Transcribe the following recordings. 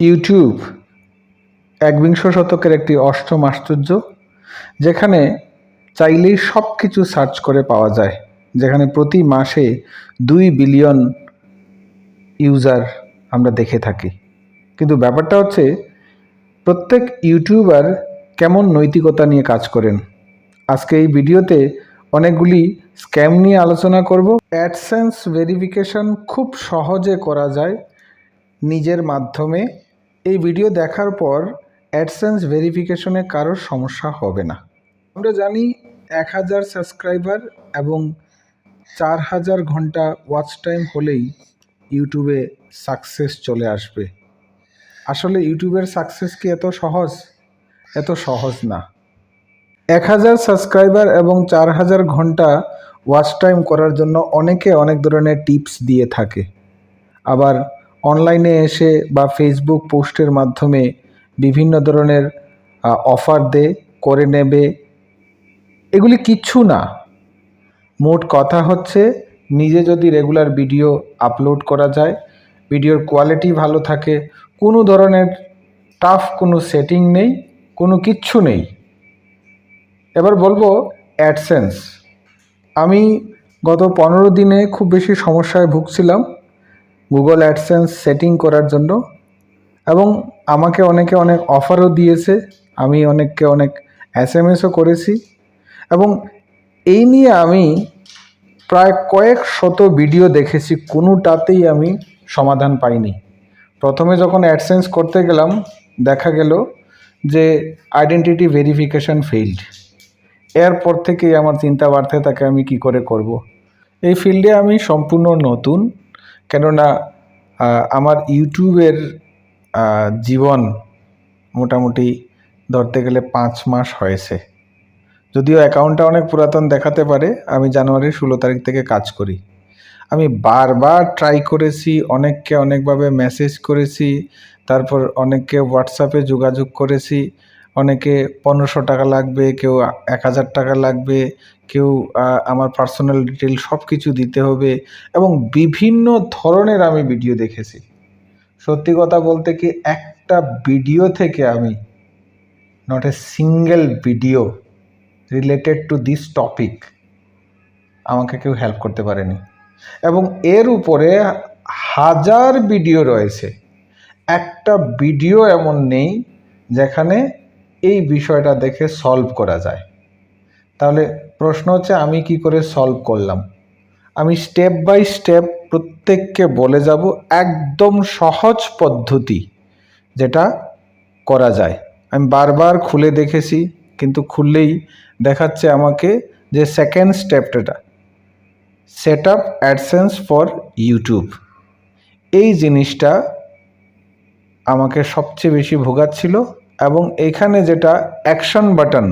YouTube একবিংশ শতকের একটি অষ্টম আশ্চর্য, যেখানে চাইলেই সব কিছু সার্চ করে পাওয়া যায়, যেখানে প্রতি মাসে 2 বিলিয়ন ইউজার আমরা দেখে থাকি। কিন্তু ব্যাপারটা হচ্ছে, প্রত্যেক ইউটিউবার কেমন নৈতিকতা নিয়ে কাজ করেন। আজকে এই ভিডিওতে অনেকগুলি স্ক্যাম নিয়ে আলোচনা করব। অ্যাডসেন্স ভেরিফিকেশন খুব সহজে করা যায় নিজের মাধ্যমে। এই ভিডিও দেখার পর অ্যাডসেন্স ভেরিফিকেশনে কারোর সমস্যা হবে না। আমরা জানি 1000 সাবস্ক্রাইবার এবং 4000 ঘন্টা ওয়াচ টাইম হলেই ইউটিউবে সাকসেস চলে আসবে। আসলে ইউটিউবের সাকসেস কি এত সহজ? এত সহজ না। 1000 সাবস্ক্রাইবার এবং 4000 ঘন্টা ওয়াচ টাইম করার জন্য অনেকে অনেক ধরনের টিপস দিয়ে থাকে। আবার অনলাইনে এসে বা ফেসবুক পোস্টের মাধ্যমে বিভিন্ন ধরনের অফার করে নেবে। এগুলি কিচ্ছু না। মোট কথা হচ্ছে, নিজে যদি রেগুলার ভিডিও আপলোড করা যায়, ভিডিওর কোয়ালিটি ভালো থাকে, কোনো ধরনের টাফ কোনো সেটিং নেই, কোনো কিচ্ছু নেই। এবার বলবো অ্যাডসেন্স। আমি গত 15 দিনে খুব বেশি সমস্যায় ভুগছিলাম গুগল অ্যাডসেন্স সেটিং করার জন্য, এবং আমাকে অনেকে অনেক অফারও দিয়েছে। আমি অনেককে অনেক SMS করেছি, এবং এই নিয়ে আমি প্রায় কয়েক শত ভিডিও দেখেছি, কোনোটাতেই আমি সমাধান পাইনি। প্রথমে যখন অ্যাডসেন্স করতে গেলাম, দেখা গেল যে আইডেন্টিটি ভেরিফিকেশন ফেইল্ড। এরপর থেকেই আমার চিন্তা বাড়তে থাকে আমি কি করে করব। এই ফিল্ডে আমি সম্পূর্ণ নতুন, কেননা আমার ইউটিউবের জীবন মোটামুটি ধরতে গেলে 5 মাস হয়েছে। যদিও অ্যাকাউন্টটা অনেক পুরাতন দেখাতে পারে, আমি জানুয়ারির 16 তারিখ থেকে কাজ করি। আমি বারবার ট্রাই করেছি, অনেককে অনেকভাবে মেসেজ করেছি, তারপর অনেককে হোয়াটসঅ্যাপে যোগাযোগ করেছি। অনেকে 1500 টাকা লাগবে, কেউ 1000 টাকা লাগবে, কেউ আমার পার্সোনাল ডিটেল সব কিছু দিতে হবে, এবং বিভিন্ন ধরনের আমি ভিডিও দেখেছি। সত্যি কথা বলতে কি, একটা ভিডিও থেকে আমি not a single video related to this topic আমাকে কেউ হেল্প করতে পারেনি। এবং এর উপরে হাজার ভিডিও রয়েছে, একটা ভিডিও এমন নেই যেখানে এই বিষয়টা দেখে সলভ করা যায়। তাহলে প্রশ্ন হচ্ছে, আমি কি করে সলভ করলাম? আমি স্টেপ বাই স্টেপ প্রত্যেককে বলে যাব একদম সহজ পদ্ধতি যেটা করা যায়। আমি বারবার খুলে দেখেছি, কিন্তু খুললেই দেখাচ্ছে আমাকে যে সেকেন্ড স্টেপটা, set up AdSense for YouTube. এই জিনিসটা আমাকে সবচেয়ে বেশি ভোগাচ্ছিল। এবং এখানে যেটা অ্যাকশন বাটন,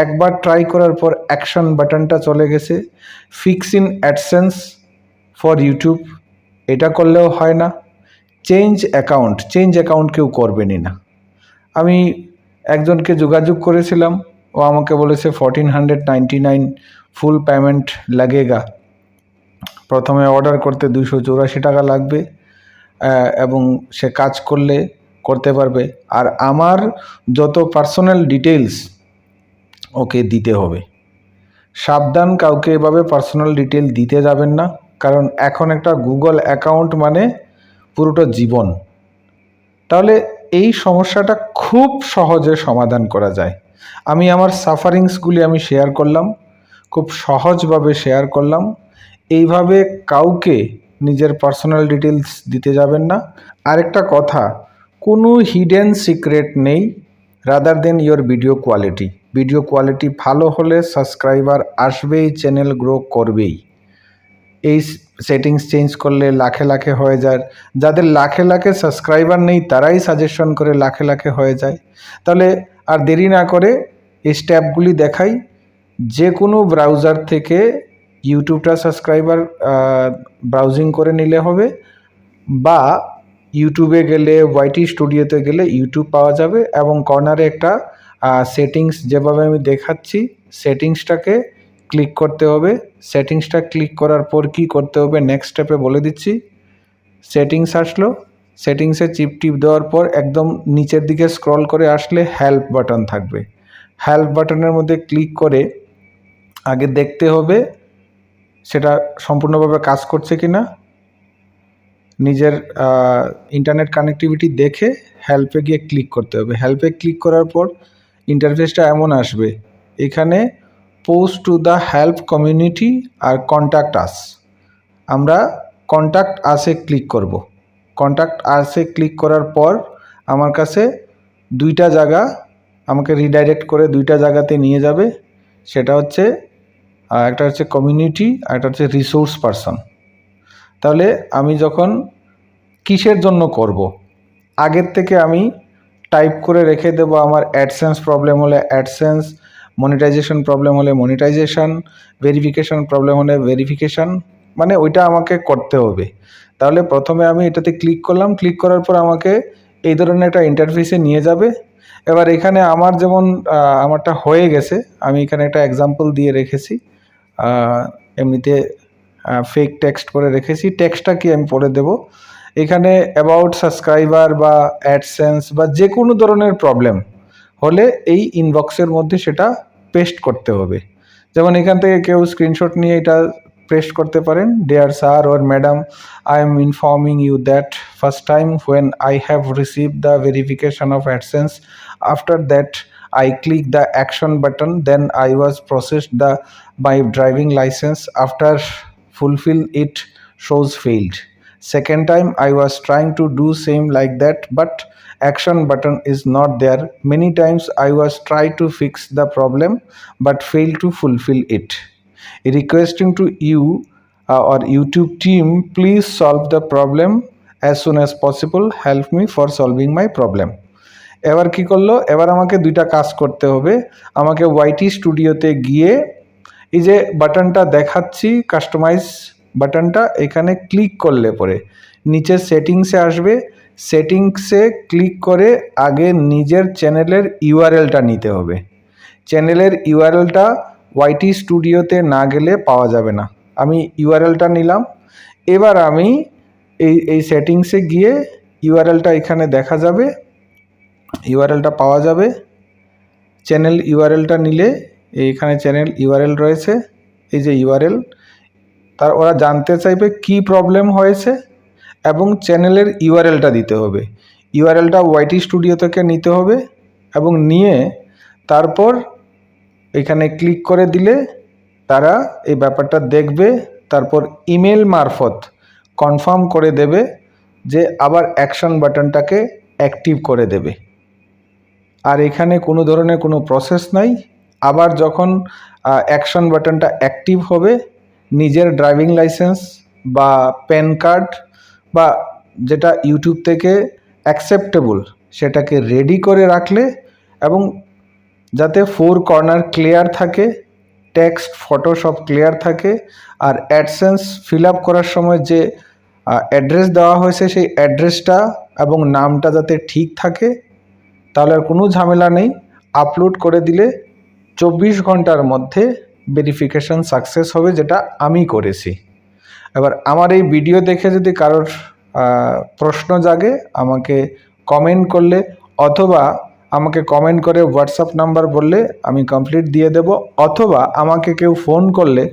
একবার ট্রাই করার পর অ্যাকশন বাটনটা চলে গেছে। Fix in AdSense for YouTube, এটা করলেও হয় না। চেঞ্জ অ্যাকাউন্ট কেউ করবেনই না। আমি একজনকে যোগাযোগ করেছিলাম, ও আমাকে বলেছে 1499 ফুল পেমেন্ট লাগেগা। প্রথমে অর্ডার করতে 284 টাকা লাগবে, এবং সে কাজ করতে পারবে। আর আমার যত পার্সোনাল ডিটেলস ওকে দিতে হবে। সাবধান, কাউকে এভাবে পার্সোনাল ডিটেল দিতে যাবেন না, কারণ এখন একটা গুগল অ্যাকাউন্ট মানে পুরোটা জীবন। তাহলে এই সমস্যাটা খুব সহজে সমাধান করা যায়। আমি আমার সাফারিংসগুলি আমি শেয়ার করলাম, খুব সহজভাবে শেয়ার করলাম। এইভাবে কাউকে নিজের পার্সোনাল ডিটেলস দিতে যাবেন না। আরেকটা কথা, কোনো হিডেন সিক্রেট নেই rather than your video quality ভালো হলে সাবস্ক্রাইবার আসবেই, চ্যানেল গ্রো করবেই। এই সেটিংস চেঞ্জ করলে লাখে লাখে হয়ে যায়। যাদের লাখে লাখে সাবস্ক্রাইবার নেই তারাই সাজেশন করে লাখে লাখে হয়ে যায়। তাহলে আর দেরি না করে এই স্টেপগুলি দেখাই। যে কোনো ব্রাউজার থেকে ইউটিউবটা ব্রাউজিং করে নিলে হবে, বা ইউটিউবে গেলে ওয়াইটি স্টুডিওতে গেলে ইউটিউব পাওয়া যাবে, এবং কর্নারে একটা সেটিংস যেভাবে আমি দেখাচ্ছি সেটিংসটাকে ক্লিক করতে হবে। সেটিংসটা ক্লিক করার পর কি করতে হবে নেক্সট স্টেপে বলে দিচ্ছি। সেটিংস আসলো, সেটিংসে টিপ দেওয়ার পর একদম নিচের দিকে স্ক্রল করে আসলে হেল্প বাটন থাকবে। হেল্প বাটনের মধ্যে ক্লিক করে আগে দেখতে হবে সেটা সম্পূর্ণভাবে কাজ করছে কি না। নিজের ইন্টারনেট কানেক্টিভিটি দেখে হেল্পে গিয়ে ক্লিক করতে হবে। হেল্পে ক্লিক করার পর ইন্টারফেসটা এমন আসবে, এখানে post to the help community আর কন্ট্যাক্ট আস। আমরা কন্ট্যাক্ট আসে ক্লিক করব। কন্ট্যাক্ট আসে ক্লিক করার পর আমার কাছে দুইটা জায়গা আমাকে রিডাইরেক্ট করে দুইটা জায়গাতে নিয়ে যাবে। সেটা হচ্ছে একটা হচ্ছে কমিউনিটি আর একটা হচ্ছে রিসোর্স পারসন। তাহলে আমি যখন কিসের জন্য করব, আগের থেকে আমি টাইপ করে রেখে দেবো আমার অ্যাডসেন্স প্রবলেম হলে অ্যাডসেন্স, মনিটাইজেশন প্রবলেম হলে মনিটাইজেশন, ভেরিফিকেশন প্রবলেম হলে ভেরিফিকেশন, মানে ওইটা আমাকে করতে হবে। তাহলে প্রথমে আমি এটাতে ক্লিক করলাম, ক্লিক করার পর আমাকে এই ধরনের একটা ইন্টারফেসে নিয়ে যাবে। এবার এখানে আমার যেমন আমারটা হয়ে গেছে, আমি এখানে একটা এক্সাম্পল দিয়ে রেখেছি, এমনিতে ফেক টেক্সট করে রেখেছি। টেক্সটটা কি আমি পড়ে দেব। এখানে অ্যাবাউট সাবস্ক্রাইবার বা অ্যাডসেন্স বা যে কোনো ধরনের প্রবলেম হলে এই ইনবক্সের মধ্যে সেটা পেস্ট করতে হবে। যেমন এখান থেকে কেউ স্ক্রিনশট নিয়ে এটা পেস্ট করতে পারেন। Dear sir or madam, I am informing you that first time when I have received the verification of AdSense, after that I click the action button, then I was processed my driving license. After fulfill it shows failed. Second time I was trying to do same like that, but action button is not there. Many times I was try to fix the problem but fail to fulfill it. Requesting to you or YouTube team, please solve the problem as soon as possible. Help me for solving my problem. এবার কি করলো, এবার আমাকে দুইটা কাজ করতে হবে। আমাকে ওয়াইটি স্টুডিওতে গিয়ে এই যে বাটনটা দেখাচ্ছি কাস্টমাইজ বাটনটা, এখানে ক্লিক করলে পরে নিচে সেটিংসে আসবে। সেটিংসে ক্লিক করে আগে নিজের চ্যানেলের ইউআরএলটা নিতে হবে। চ্যানেলের ইউআরএলটা ওয়াইটি স্টুডিওতে না গেলে পাওয়া যাবে না। আমি ইউআরএলটা নিলাম। এবার আমি এই সেটিংসে গিয়ে ইউআরএলটা এখানে দেখা যাবে, ইউআরএলটা পাওয়া যাবে। চ্যানেল ইউআরএলটা নিলে এইখানে চ্যানেল ইউআরএল রয়েছে, এই যে ইউআরএল, তার ওরা জানতে চাইবে কি প্রবলেম হয়েছে এবং চ্যানেলের ইউআরএলটা দিতে হবে। ইউআরএলটা ওয়াইটি স্টুডিও থেকে নিতে হবে এবং নিয়ে তারপর এখানে ক্লিক করে দিলে তারা এই ব্যাপারটা দেখবে, তারপর ইমেল মারফত কনফার্ম করে দেবে যে আবার অ্যাকশন বাটনটাকে অ্যাক্টিভ করে দেবে। আর এখানে কোনো ধরনের কোনো প্রসেস নাই। আবার যখন অ্যাকশন বাটনটা অ্যাক্টিভ হবে, নিজের ড্রাইভিং লাইসেন্স বা প্যান কার্ড বা যেটা ইউটিউব থেকে অ্যাকসেপ্টেবল সেটাকে রেডি করে রাখলে এবং যাতে 4 কর্নার ক্লিয়ার থাকে, টেক্সট ফটো সব ক্লিয়ার থাকে, আর অ্যাডসেন্স ফিল আপ করার সময় যে অ্যাড্রেস দেওয়া হয়েছে সেই অ্যাড্রেসটা এবং নামটা যাতে ঠিক থাকে, তাহলে আর কোনো ঝামেলা নেই। আপলোড করে দিলে 24 ঘন্টার মধ্যে ভেরিফিকেশন সাকসেস হবে, যেটা আমি করেছি। এবার আমার এই ভিডিও দেখে যদি কারোর প্রশ্ন জাগে আমাকে কমেন্ট করলে অথবা আমাকে কমেন্ট করে হোয়াটসঅ্যাপ নাম্বার বললে আমি কমপ্লিট দিয়ে দেব, অথবা আমাকে কেউ ফোন করলে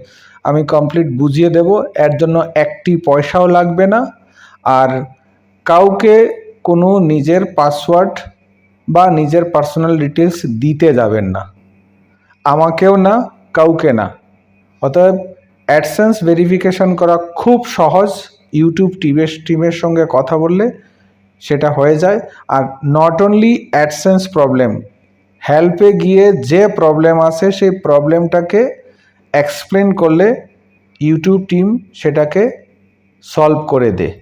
আমি কমপ্লিট বুঝিয়ে দেব। এর জন্য একটি পয়সাও লাগবে না। আর কাউকে কোনো নিজের পাসওয়ার্ড বা নিজের পার্সোনাল ডিটেলস দিতে যাবেন না, আমাকেও না, কাউকে না। অতএব অ্যাডসেন্স ভেরিফিকেশন করা খুব সহজ। ইউটিউব টিমের সঙ্গে কথা বললে সেটা হয়ে যায়। আর নট অনলি অ্যাডসেন্স প্রবলেম, হেল্পে গিয়ে যে প্রবলেম আসে সেই প্রবলেমটাকে এক্সপ্লেন করলে ইউটিউব টিম সেটাকে সলভ করে দেয়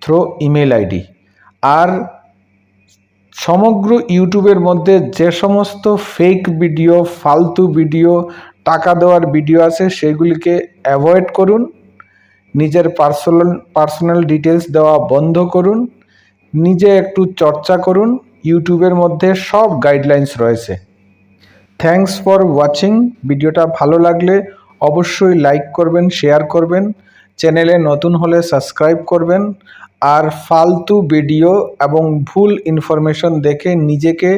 থ্রু ইমেল আইডি। আর সমগ্র ইউটিউবের মধ্যে যে সমস্ত ফেক ভিডিও, ফালতু ভিডিও, টাকা দেওয়ার ভিডিও আছে সেগুলিকে অ্যাভয়েড করুন। নিজের পার্সোনাল ডিটেলস দেওয়া বন্ধ করুন। নিজে একটু চর্চা করুন। ইউটিউবের মধ্যে সব গাইডলাইন্স রয়েছে। Thanks for watching. ভিডিওটা ভালো লাগলে অবশ্যই লাইক করবেন, শেয়ার করবেন, চ্যানেলে নতুন হলে সাবস্ক্রাইব করবেন। আর ফালতু ভিডিও এবং ভুল ইনফরমেশন দেখে নিজেকে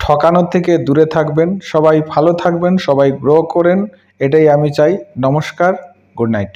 ঠকানো থেকে দূরে থাকবেন। সবাই ভালো থাকবেন, সবাই গ্রো করেন, এটাই আমি চাই। নমস্কার, গুড নাইট।